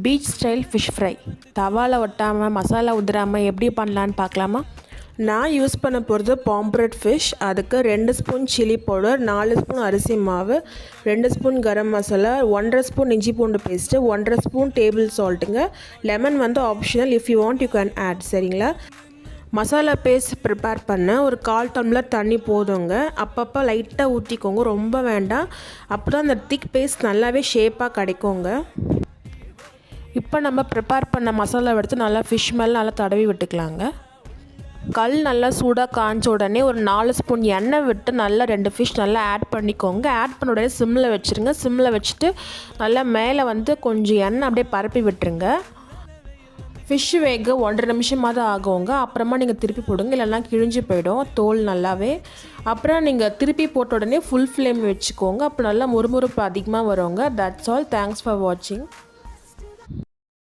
Beach style fish fry தவாவில் ஒட்டாமல் மசாலா உதிராமல் எப்படி பண்ணலான்னு பார்க்கலாமா? நான் யூஸ் பண்ண போகிறது பாம்ப்ரெட் ஃபிஷ். அதுக்கு 2 ஸ்பூன் சில்லி பவுடர், 4 ஸ்பூன் அரிசி மாவு, 2 ஸ்பூன் கரம் மசாலா, 1.5 ஸ்பூன் இஞ்சி பூண்டு பேஸ்ட்டு, 1.5 ஸ்பூன் டேபிள் சால்ட்டுங்க. லெமன் வந்து optional, if you want you can add. சரிங்களா? மசாலா பேஸ்ட் ப்ரிப்பேர் பண்ண ஒரு 1/4 டம்ளர் தண்ணி போதுங்க. அப்பப்போ லைட்டாக ஊற்றிக்கோங்க, ரொம்ப வேண்டாம். அப்போ தான் அந்த திக் பேஸ்ட் நல்லாவே ஷேப்பாக கிடைக்குங்க. இப்போ நம்ம ப்ரிப்பேர் பண்ண மசாலா எடுத்து நல்லா ஃபிஷ் மேலே நல்லா தடவி விட்டுக்கலாங்க. கல் நல்லா சூடாக காய்ஞ்ச உடனே ஒரு 4 ஸ்பூன் எண்ணெய் விட்டு நல்லா 2 ஃபிஷ் நல்லா ஆட் பண்ணிக்கோங்க. ஆட் பண்ண உடனே சிம்மில் வச்சுருங்க. சிம்மில் வச்சுட்டு நல்லா மேலே வந்து கொஞ்சம் எண்ணெய் அப்படியே பரப்பி விட்டுருங்க. ஃபிஷ் வேக 1.5 நிமிஷமாவது ஆகுங்க. அப்புறமா நீங்கள் திருப்பி போடுங்க, இல்லைன்னா கிழிஞ்சு போயிடும் தோல் நல்லாவே. அப்புறம் நீங்கள் திருப்பி போட்ட உடனே ஃபுல் ஃப்ளேம் வச்சுக்கோங்க. அப்போ நல்லா முறுமுறுப்பு அதிகமாக வருங்க. That's all. தேங்க்ஸ் ஃபார் வாட்சிங்.